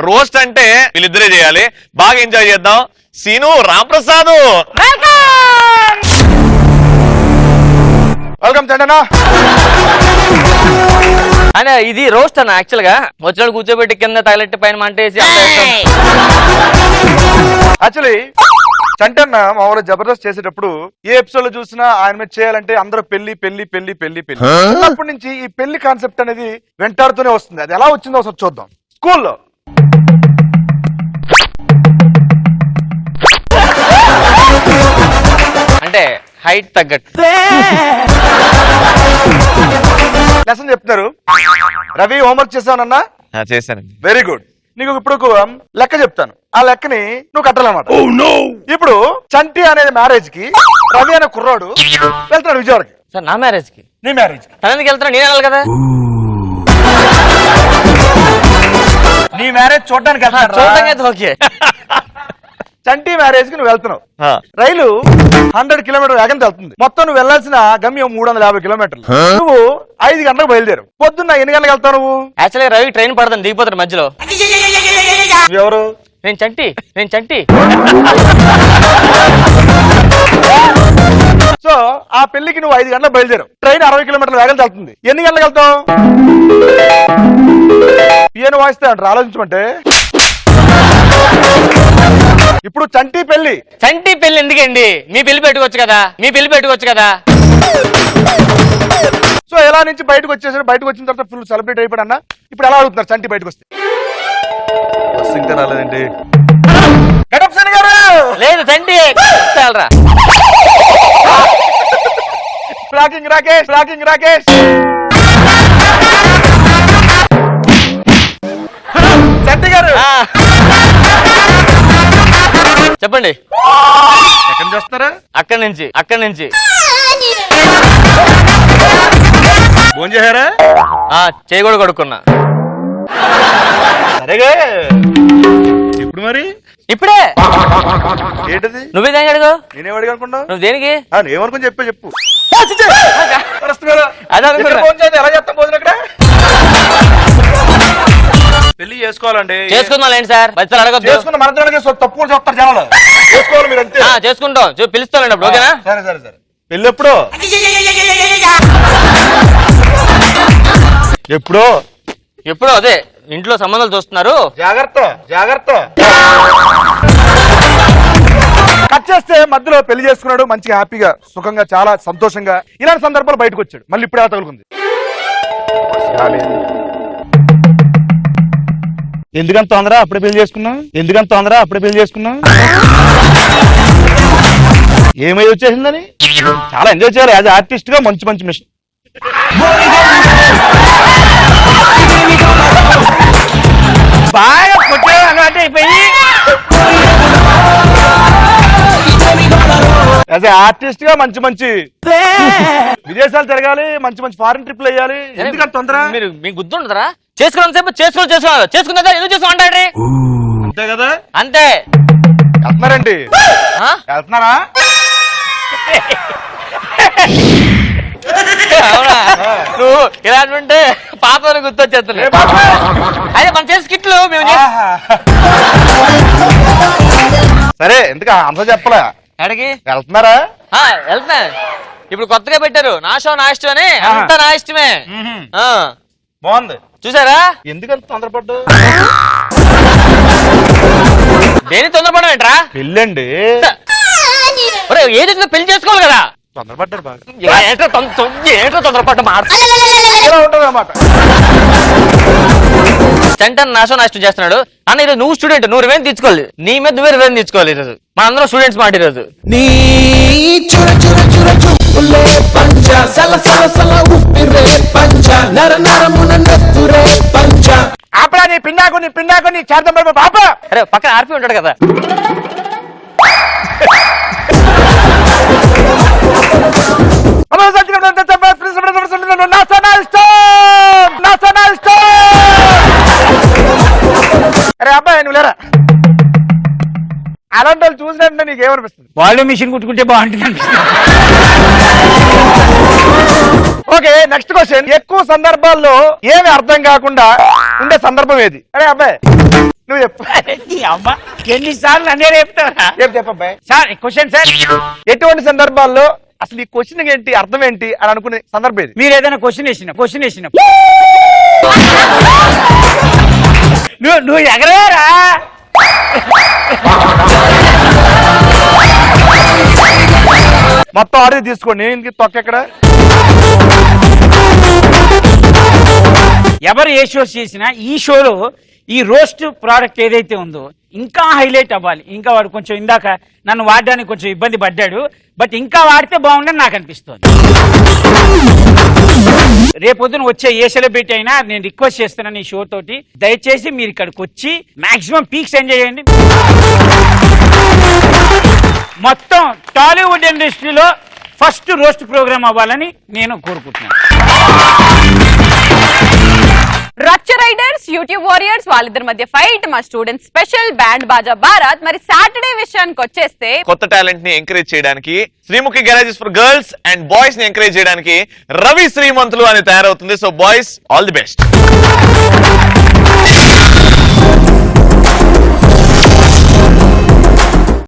Roast అంటే వీళ్ళిద్దరే చేయాలి. బాగా ఎంజాయ్ చేద్దాం. సీను, రాంప్రసాద్, వెల్కమ్ చండనా. అనే ఇది రోస్ట్ అన్న. యాక్చువల్ గా వచ్చిన కూర్చోబెట్టి కింద తగలెట్టి పైన మంటేసి యాక్చువల్లీ చంటన్న మామూలు జబర్దస్త్ చేసేటప్పుడు ఏ ఎపిసోడ్ లో చూసినా ఆయన మీద చేయాలంటే అందరూ పెళ్లి పెళ్లి పెళ్లి పెళ్లి పెళ్లి. చిన్నప్పటి నుంచి ఈ పెళ్లి కాన్సెప్ట్ అనేది వెంటాడుతూనే వస్తుంది. అది ఎలా వచ్చిందో ఒకసారి చూద్దాం. స్కూల్లో అంటే హైట్ తగ్గట్టు లెసన్ చెప్తున్నారు. రవి హోంవర్క్ చేసావనన్నా? చేశానండి. Very good. నీకు ఇప్పుడు లెక్క చెప్తాను. ఆ లెక్కని నువ్వు కట్టాలన్నమాట. ఇప్పుడు చంటి అనేది మ్యారేజ్ కి రవి అనే కుర్రాడు వెళ్తున్నాడు విజయవాడకి. సార్ నా మ్యారేజ్ కి? నీ మ్యారేజ్ కి తన ఎందుకు వెళ్తున్నా? నేను వెళ్ళాలి కదా. నీ మ్యారేజ్ చూడడానికి చూడటానికి అయితే ఓకే. చంటి మ్యారేజ్ కి నువ్వు వెళ్తున్నావు. రైలు 100 కిలోమీటర్ వేగంతో వెళ్తుంది. మొత్తం నువ్వు వెళ్లాల్సిన గమ్యం 350 కిలోమీటర్లు. నువ్వు 5 గంటలకు బయలుదేరు. పొద్దున్న ఎన్ని గంటలకు వెళ్తావు నువ్వు? యాక్చువల్గా రవి ట్రైన్ పడతాను, దిగిపోతాడు మధ్యలో. ఎవరు? నేను చంటి. సో ఆ పెళ్లికి నువ్వు 5 గంటలకు బయలుదేరు. ట్రైన్ 60 కిలోమీటర్ల వేగంతో వెళ్తుంది. ఎన్ని గంటలకు వెళ్తావు? పియానో వాయిస్తా అంటారు. ఆలోచించమంటే ఇప్పుడు చంటి పెళ్లి ఎందుకండి? మీ పెళ్లి పెట్టుకోవచ్చు కదా. సో ఎలా నుంచి బయటకు వచ్చేసాడు. బయటకు వచ్చిన తర్వాత ఫుల్ సెలబ్రేట్ అయిపోయాడు అన్న. ఇప్పుడు ఎలా అడుగుతున్నారు చంటి బయటకు వస్తే? ఇంకా రాలేదండి. లేదు చంటి రాకేష్ చంటి గారు చెప్పండి. ఎక్కడి నుంచి వస్తారా? అక్కడి నుంచి ఫోన్ చేశారా? చేయి కూడా కడుక్కున్నా. సరేగా ఇప్పుడు మరి ఇప్పుడే ఏంటది? నువ్వేదేం అడుగు? నేనేం అడిగి అనుకున్నావు? నువ్వు దేనికి? ఏమనుకుని చెప్పు. అదే అనుకున్నా. ఎలా చెప్తాం భోజనం ఇక్కడ? పెళ్లి చేసుకోవాలండి. చేసుకుందాం లేండి సార్. బయట అడగద్దు. చేసుకున్న మన తప్పు కూడా చెప్తారు జనాలు. చేసుకోవాలి మీరు అంతే. చేసుకుంటాం. పిలుస్తానండి అప్పుడు. ఓకేనా? సరే. పెళ్లి ఎప్పుడో అదే ఇంట్లో సంబంధాలు చూస్తున్నారు. జాగ్రత్త. కట్ చేస్తే మధ్యలో పెళ్లి చేసుకున్నాడు. మంచిగా హ్యాపీగా సుఖంగా చాలా సంతోషంగా ఇలాంటి సందర్భాలు బయటకు వచ్చాడు. మళ్ళీ ఇప్పుడే తగులుకుంది. ఎందుకంత తొందర? అప్పుడే పెళ్లి చేసుకున్నా? ఏమై వచ్చేసిందని చాలా ఎంజాయ్ చేయాలి. యాజ్ ఆర్టిస్ట్ గా మంచి మిషన్. బాగా కొట్టే అయిపోయి యాజ్ ఆర్టిస్ట్ గా మంచి విదేశాలు తిరగాలి. మంచి ఫారిన్ ట్రిప్లు వేయాలి. ఎందుకంత తొందర? మీరు మీకు గుర్తుండదురా? చేసుకున్నాను చేసుకుందా ఎందుకు చేసుకుంటాడు? అంతే కదా. అంతే. వెళ్తున్నారండి? వెళ్తున్నారా? నువ్వు ఇలా అంటే పాప గుర్తొచ్చేస్తుంది. అదే మనం చేసి కిట్లు మేము. సరే ఎందుకు అంత చెప్పలే? ఎక్కడికి వెళ్తున్నారా? వెళ్తున్నా. ఇప్పుడు కొత్తగా పెట్టారు నా షో నా ఇష్టం అని. అంతా నా ఇష్టమే. బాగుంది. చూసారా? ఎందుకంత తొందరపడ్డా? దేని తొందరపడడం ఏంట్రా? పెళ్ళండి. ఏదైతే పెళ్లి చేసుకోవాలి కదా. తొందరపడ్డారు బాగా. ఏంటో తొందరపడ్డ మాట ఉంటది అన్నమాట. సెంటర్ నాశో నాశనం చేస్తున్నాడు అన్న. ఈరోజు నువ్వు స్టూడెంట్, నువ్వు రివెంజ్ తీసుకోవాలి. నీ మీద నువ్వే రివెంజ్ తీసుకోవాలి. ఈరోజు మన అందరం స్టూడెంట్స్ మాట. ఈరోజు అరే పక్కన ఆర్పి ఉంటాడు కదా. అరే అబ్బాయి నువ్వు లేరా? అలాంటి వాళ్ళు చూసినట్టు నీకు ఏమనిపిస్తుంది? వాళ్ళు మిషన్ కుట్టుకుంటే బాగుంటుంది అనిపిస్తుంది. Okay, next question. ఎక్కువ సందర్భాల్లో ఏమి అర్థం కాకుండా ఉండే సందర్భం ఏది? అరే అబ్బాయి నువ్వు చెప్పు. ఈ అమ్మ ఎన్నిసార్లు అనే చెప్తారా ఏం చెప్పబ్బాయి? Sir question sir. ఎటువంటి సందర్భాల్లో అసలు ఈ క్వశ్చన్ ఏంటి, అర్థం ఏంటి అని అనుకునే సందర్భం ఏది? మీరు ఏదైనా క్వశ్చన్ వేసిన నువ్వు ఎగరవేరా. మొత్తం ఆడియో తీసుకోండి. నేను తొక్క ఎక్కడ? ఎవరు ఏ షోస్ చేసినా ఈ షోలో ఈ రోస్ట్ ప్రోడక్ట్ ఏదైతే ఉందో ఇంకా హైలైట్ అవ్వాలి. ఇంకా వాడు కొంచెం ఇందాక నన్ను వాడడానికి కొంచెం ఇబ్బంది పడ్డాడు, బట్ ఇంకా వాడితే బాగుండని నాకు అనిపిస్తుంది. రేపొద్దున వచ్చే ఏ సెలబ్రిటీ అయినా నేను రిక్వెస్ట్ చేస్తున్నాను ఈ షో తోటి, దయచేసి మీరు ఇక్కడికి వచ్చి మాక్సిమం పీక్స్ ఎంజాయ్ చేయండి. మొత్తం టాలీవుడ్ ఇండస్ట్రీలో ఫస్ట్ రోస్ట్ ప్రోగ్రామ్ అవ్వాలని నేను కోరుకుంటున్నాను. రచ్చ రైడర్స్, యూట్యూబ్ వారియర్స్ వాళ్ళిద్దరి మధ్య ఫైట్, మా స్టూడెంట్స్ స్పెషల్, బ్యాండ్ బాజా భారత్. మరి సాటర్డే విషయానికి వచ్చేస్తే కొత్త టాలెంట్ ని ఎంకరేజ్ చేయడానికి Sreemukhi garages for girls and boys ని ఎంకరేజ్ చేయడానికి రవి శ్రీమంతులు అని తయారవుతుంది. So boys, all the best.